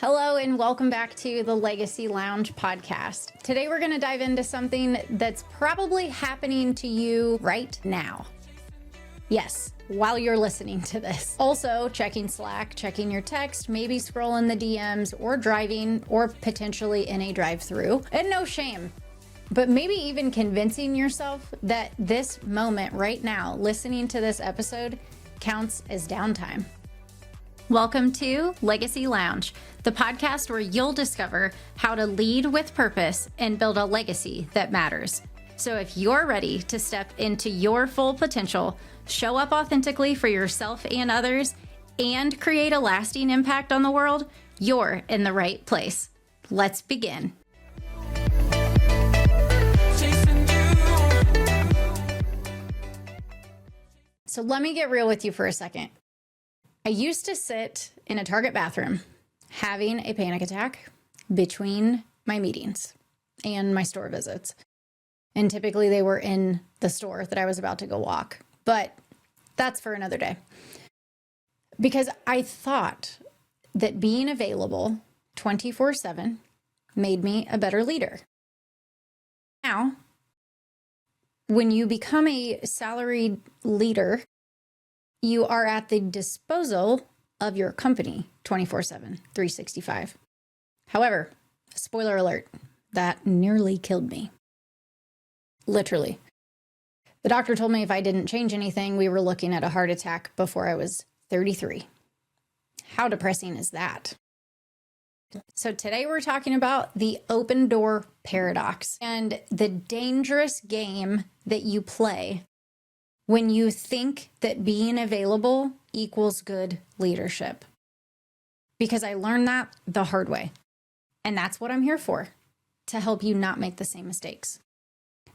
Hello and welcome back to the Legacy Lounge podcast. Today we're going to dive into something that's probably happening to you right now. Yes, while you're listening to this. Also, checking Slack, checking your text, maybe scrolling the DMs, or driving, or potentially in a drive-thru. And no shame, but maybe even convincing yourself that this moment right now, listening to this episode, counts as downtime. Welcome to Legacy Lounge, the podcast where you'll discover how to lead with purpose and build a legacy that matters. So if you're ready to step into your full potential, show up authentically for yourself and others, and create a lasting impact on the world, you're in the right place. Let's begin. So let me get real with you for a second. I used to sit in a Target bathroom having a panic attack between my meetings and my store visits. And typically they were in the store that I was about to go walk. But that's for another day. Because I thought that being available 24/7 made me a better leader. Now, when you become a salaried leader, you are at the disposal of your company 24/7, 365. However, spoiler alert, that nearly killed me. Literally. The doctor told me if I didn't change anything, we were looking at a heart attack before I was 33. How depressing is that? So today we're talking about the open door paradox and the dangerous game that you play when you think that being available equals good leadership. Because I learned that the hard way. And that's what I'm here for, to help you not make the same mistakes.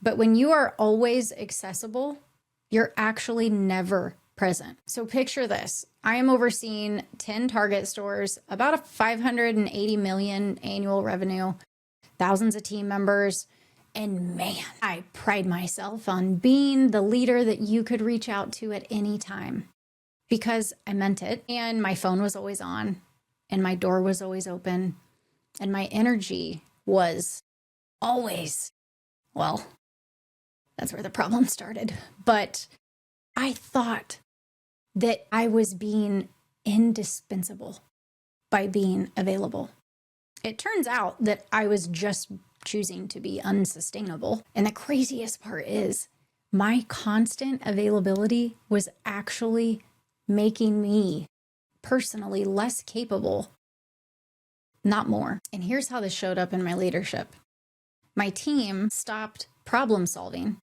But when you are always accessible, you're actually never present. So picture this. I am overseeing 10 Target stores, about a 580 million annual revenue, thousands of team members. And man, I pride myself on being the leader that you could reach out to at any time because I meant it. And my phone was always on and my door was always open and my energy was always, well, that's where the problem started. But I thought that I was being indispensable by being available. It turns out that I was just choosing to be unsustainable. And the craziest part is my constant availability was actually making me personally less capable, not more. And here's how this showed up in my leadership. My team stopped problem solving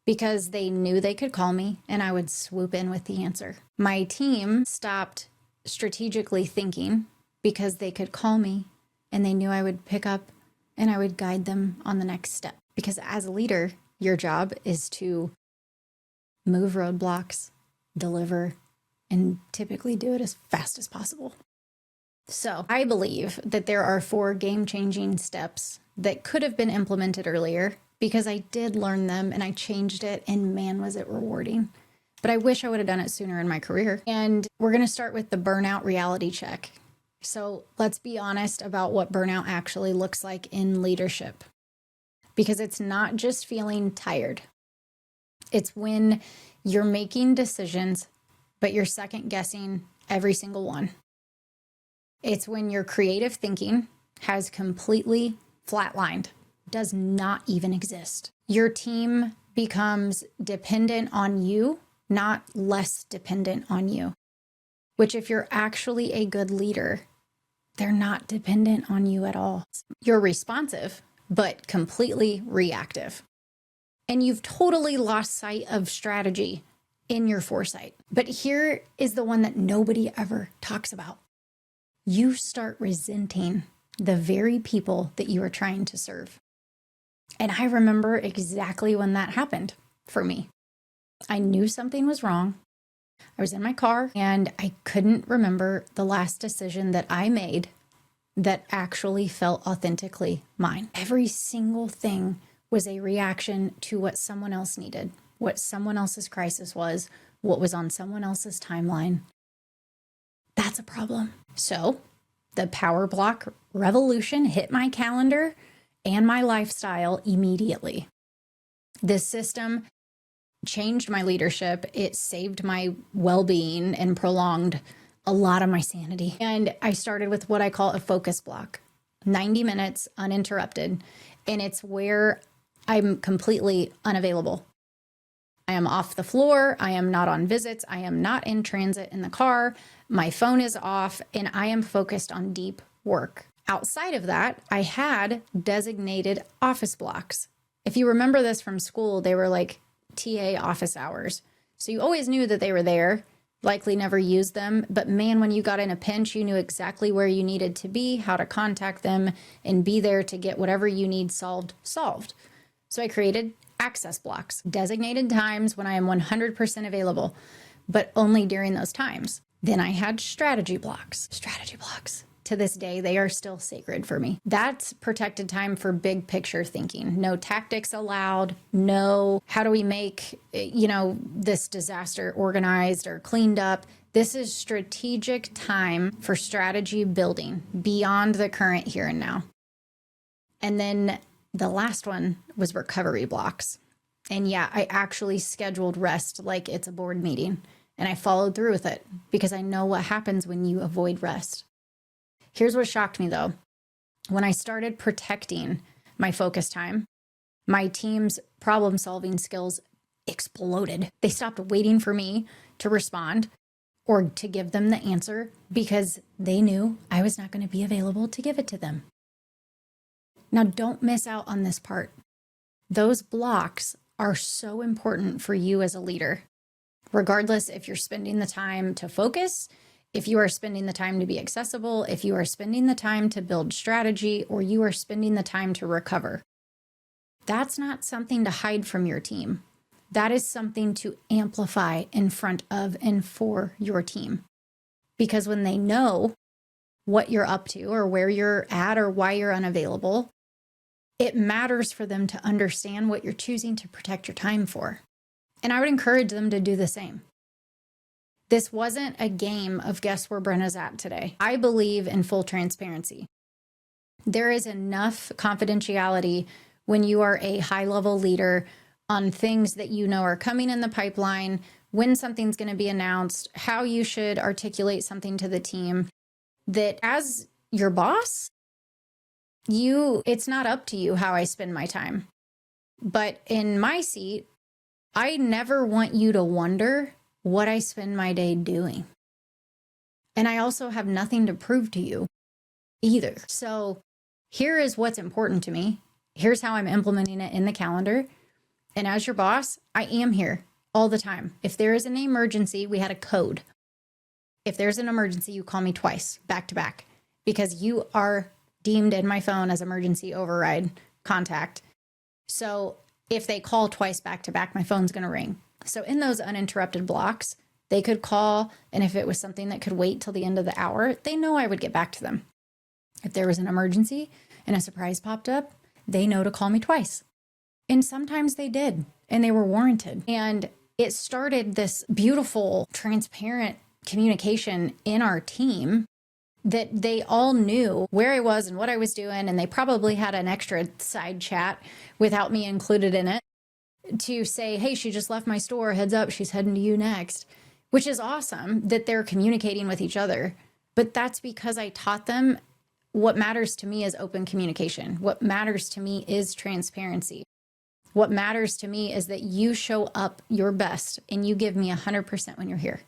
because they knew they could call me and I would swoop in with the answer. My team stopped strategically thinking because they could call me and they knew I would pick up and I would guide them on the next step. Because as a leader, your job is to move roadblocks, deliver, and typically do it as fast as possible. So I believe that there are 4 game-changing steps that could have been implemented earlier because I did learn them and I changed it, and man, was it rewarding. But I wish I would have done it sooner in my career. And we're going to start with the burnout reality check. So let's be honest about what burnout actually looks like in leadership, because it's not just feeling tired. It's when you're making decisions, but you're second guessing every single one. It's when your creative thinking has completely flatlined, does not even exist. Your team becomes dependent on you, not less dependent on you. Which if you're actually a good leader, they're not dependent on you at all. You're responsive, but completely reactive. And you've totally lost sight of strategy in your foresight. But here is the one that nobody ever talks about. You start resenting the very people that you are trying to serve. And I remember exactly when that happened for me. I knew something was wrong. I was in my car and I couldn't remember the last decision that I made that actually felt authentically mine. Every single thing was a reaction to what someone else needed, what someone else's crisis was, what was on someone else's timeline. That's a problem. So The power block revolution hit my calendar and my lifestyle immediately. This system changed my leadership. It saved my well-being and prolonged a lot of my sanity. And I started with what I call a focus block, 90 minutes uninterrupted. And it's where I'm completely unavailable. I am off the floor. I am not on visits. I am not in transit in the car. My phone is off and I am focused on deep work. Outside of that, I had designated office blocks. If you remember this from school, they were like TA office hours. So you always knew that they were there, likely never used them. But man, when you got in a pinch, you knew exactly where you needed to be, how to contact them, and be there to get whatever you need solved. So I created access blocks, designated times when I am 100% available, but only during those times. Then I had strategy blocks. To this day, they are still sacred for me. That's protected time for big picture thinking. No tactics allowed. No, how do we make, this disaster organized or cleaned up? This is strategic time for strategy building beyond the current here and now. And then the last one was recovery blocks. And yeah, I actually scheduled rest like it's a board meeting. And I followed through with it because I know what happens when you avoid rest. Here's what shocked me though. When I started protecting my focus time, my team's problem solving skills exploded. They stopped waiting for me to respond or to give them the answer because they knew I was not going to be available to give it to them. Now, don't miss out on this part. Those blocks are so important for you as a leader, regardless if you're spending the time to focus, if you are spending the time to be accessible, if you are spending the time to build strategy, or you are spending the time to recover. That's not something to hide from your team. That is something to amplify in front of and for your team. Because when they know what you're up to or where you're at or why you're unavailable, it matters for them to understand what you're choosing to protect your time for. And I would encourage them to do the same. This wasn't a game of guess where Brin'na's at today. I believe in full transparency. There is enough confidentiality when you are a high-level leader on things that you know are coming in the pipeline, when something's going to be announced, how you should articulate something to the team, that as your boss, it's not up to you how I spend my time. But in my seat, I never want you to wonder what I spend my day doing. And I also have nothing to prove to you either. So here is what's important to me. Here's how I'm implementing it in the calendar. And as your boss, I am here all the time. If there is an emergency, we had a code. If there's an emergency, you call me twice, back to back, because you are deemed in my phone as emergency override contact. So if they call twice back to back, my phone's going to ring. So in those uninterrupted blocks, they could call. And if it was something that could wait till the end of the hour, they know I would get back to them. If there was an emergency and a surprise popped up, they know to call me twice. And sometimes they did, and they were warranted. And it started this beautiful, transparent communication in our team that they all knew where I was and what I was doing. And they probably had an extra side chat without me included in it to say, hey, she just left my store. Heads up, she's heading to you next, which is awesome that they're communicating with each other. But that's because I taught them what matters to me is open communication. What matters to me is transparency. What matters to me is that you show up your best and you give me 100% when you're here.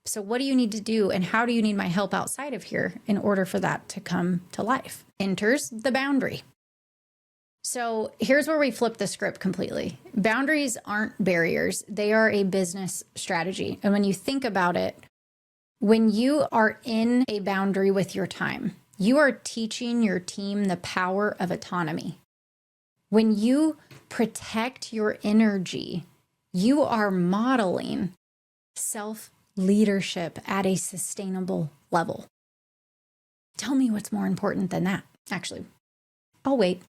So what do you need to do and how do you need my help outside of here in order for that to come to life? Enters the boundary. So here's where we flip the script completely. Boundaries aren't barriers. They are a business strategy. And when you think about it, when you are in a boundary with your time, you are teaching your team the power of autonomy. When you protect your energy, you are modeling self-leadership at a sustainable level. Tell me what's more important than that. Actually, I'll wait.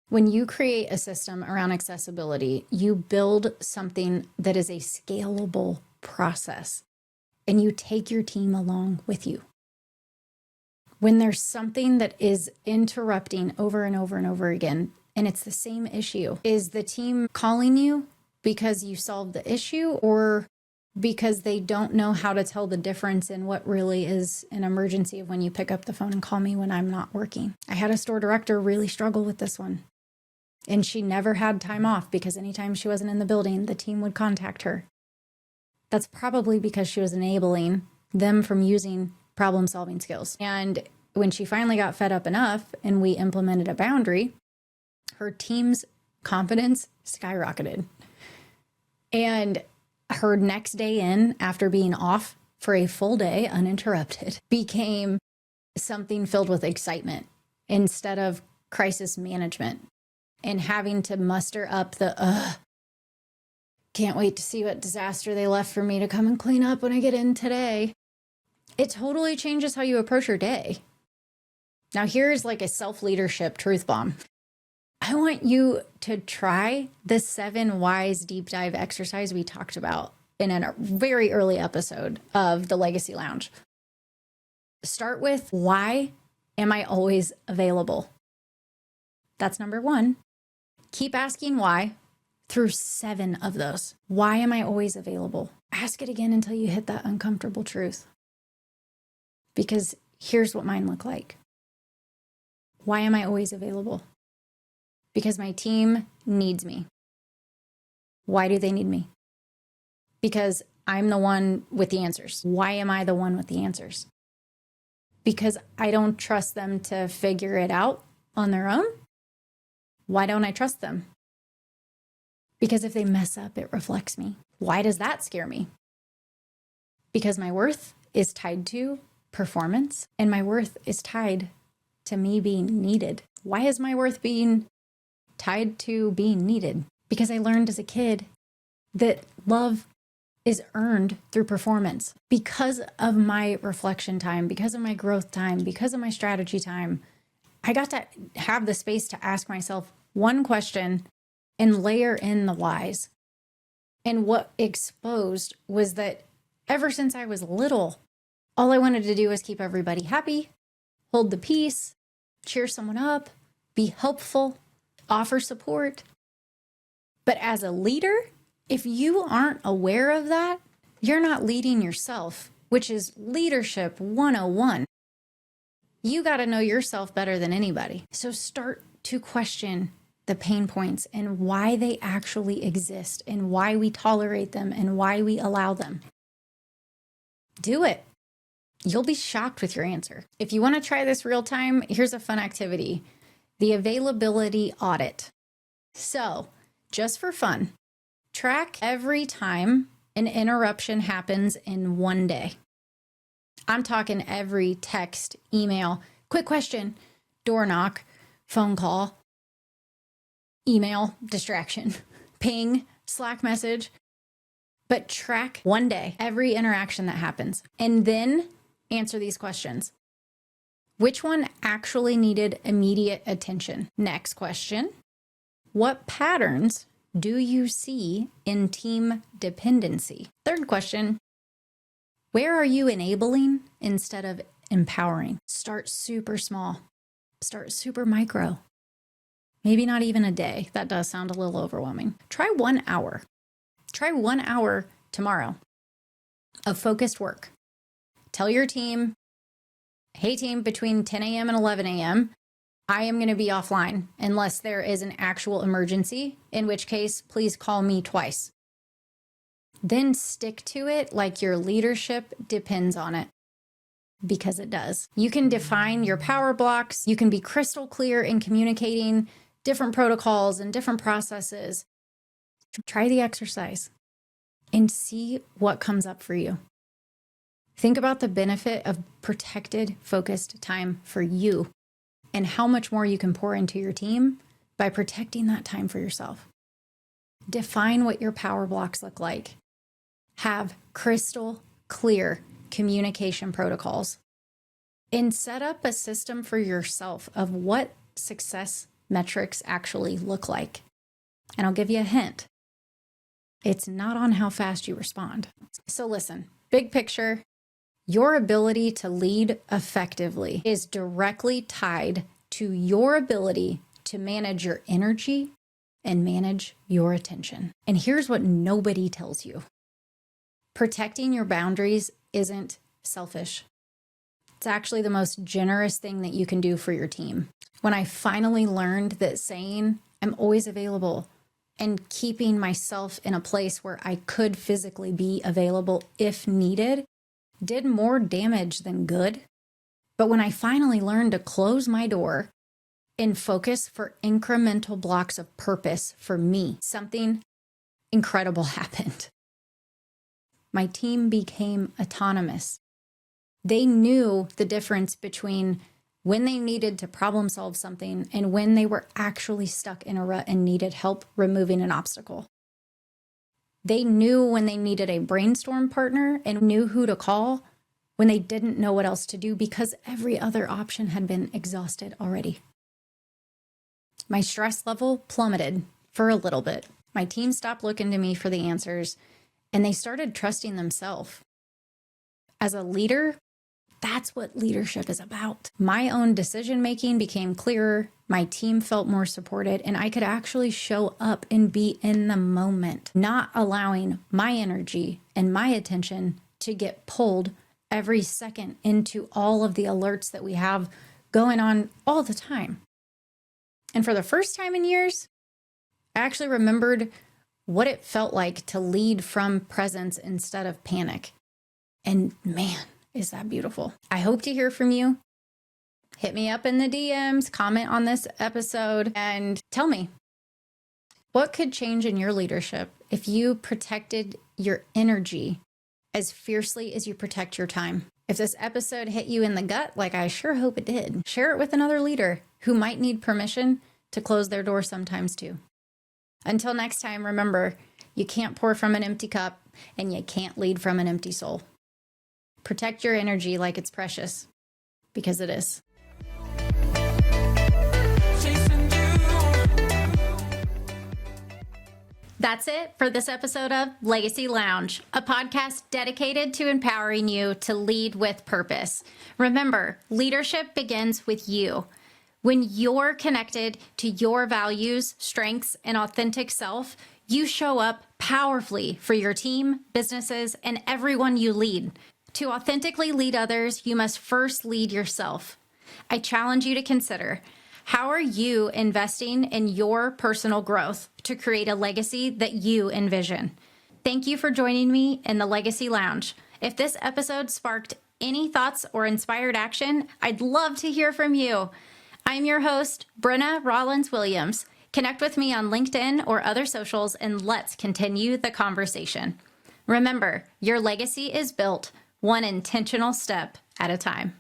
When you create a system around accessibility, you build something that is a scalable process. and you take your team along with you. When there's something that is interrupting over and over and over again, and it's the same issue, is the team calling you because you solved the issue or because they don't know how to tell the difference in what really is an emergency of when you pick up the phone and call me when I'm not working? I had a store director really struggle with this one. And she never had time off because anytime she wasn't in the building, the team would contact her. That's probably because she was enabling them from using problem-solving skills. And when she finally got fed up enough and we implemented a boundary, her team's confidence skyrocketed. And her next day in, after being off for a full day uninterrupted, became something filled with excitement instead of crisis management and having to muster up the, can't wait to see what disaster they left for me to come and clean up when I get in today. It totally changes how you approach your day. Now, here's like a self-leadership truth bomb. I want you to try the 7 whys deep dive exercise we talked about in a very early episode of the Legacy Lounge. Start with, why am I always available? That's number 1. Keep asking why through 7 of those. Why am I always available? Ask it again until you hit that uncomfortable truth. Because here's what mine look like. Why am I always available? Because my team needs me. Why do they need me? Because I'm the one with the answers. Why am I the one with the answers? Because I don't trust them to figure it out on their own. Why don't I trust them? Because if they mess up, it reflects me. Why does that scare me? Because my worth is tied to performance, and my worth is tied to me being needed. Why is my worth being tied to being needed? Because I learned as a kid that love is earned through performance. Because of my reflection time, because of my growth time, because of my strategy time, I got to have the space to ask myself one question and layer in the whys. And what exposed was that ever since I was little, all I wanted to do was keep everybody happy, hold the peace, cheer someone up, be helpful, offer support. But as a leader, if you aren't aware of that, you're not leading yourself, which is leadership 101. You got to know yourself better than anybody. So start to question the pain points and why they actually exist and why we tolerate them and why we allow them. Do it. You'll be shocked with your answer. If you want to try this real time, here's a fun activity: the availability audit. So, just for fun, track every time an interruption happens in one day. I'm talking every text, email, quick question, door knock, phone call, email, distraction, ping, Slack message. But track one day, every interaction that happens, and then answer these questions. Which one actually needed immediate attention? Next question. What patterns do you see in team dependency? Third question. Where are you enabling instead of empowering? Start super small. Start super micro. Maybe not even a day. That does sound a little overwhelming. Try 1 hour. Try 1 hour tomorrow of focused work. Tell your team, hey team, between 10 a.m. and 11 a.m., I am going to be offline unless there is an actual emergency, in which case, please call me twice. Then stick to it like your leadership depends on it, because it does. You can define your power blocks. You can be crystal clear in communicating different protocols and different processes. Try the exercise and see what comes up for you. Think about the benefit of protected, focused time for you and how much more you can pour into your team by protecting that time for yourself. Define what your power blocks look like. Have crystal clear communication protocols and set up a system for yourself of what success metrics actually look like. And I'll give you a hint. It's not on how fast you respond. So listen, Big picture, your ability to lead effectively is directly tied to your ability to manage your energy and manage your attention. And here's what nobody tells you. Protecting your boundaries isn't selfish. It's actually the most generous thing that you can do for your team. When I finally learned that saying, I'm always available, and keeping myself in a place where I could physically be available if needed, did more damage than good. But when I finally learned to close my door and focus for incremental blocks of purpose for me, something incredible happened. My team became autonomous. They knew the difference between when they needed to problem solve something and when they were actually stuck in a rut and needed help removing an obstacle. They knew when they needed a brainstorm partner and knew who to call when they didn't know what else to do because every other option had been exhausted already. My stress level plummeted for a little bit. My team stopped looking to me for the answers, and they started trusting themselves. As a leader, that's what leadership is about. My own decision-making became clearer, my team felt more supported, and I could actually show up and be in the moment, not allowing my energy and my attention to get pulled every second into all of the alerts that we have going on all the time. And for the first time in years, I actually remembered what it felt like to lead from presence instead of panic. And man, is that beautiful. I hope to hear from you. Hit me up in the DMs, comment on this episode, and tell me, what could change in your leadership if you protected your energy as fiercely as you protect your time? If this episode hit you in the gut, like I sure hope it did, share it with another leader who might need permission to close their door sometimes too. Until next time, remember, you can't pour from an empty cup and you can't lead from an empty soul. Protect your energy like it's precious, because it is. That's it for this episode of Legacy Lounge, a podcast dedicated to empowering you to lead with purpose. Remember, leadership begins with you. When you're connected to your values, strengths, and authentic self, you show up powerfully for your team, businesses, and everyone you lead. To authentically lead others, you must first lead yourself. I challenge you to consider, how are you investing in your personal growth to create a legacy that you envision? Thank you for joining me in the Legacy Lounge. If this episode sparked any thoughts or inspired action, I'd love to hear from you. I'm your host, Brin'na Rollins Williams. Connect with me on LinkedIn or other socials, and let's continue the conversation. Remember, your legacy is built one intentional step at a time.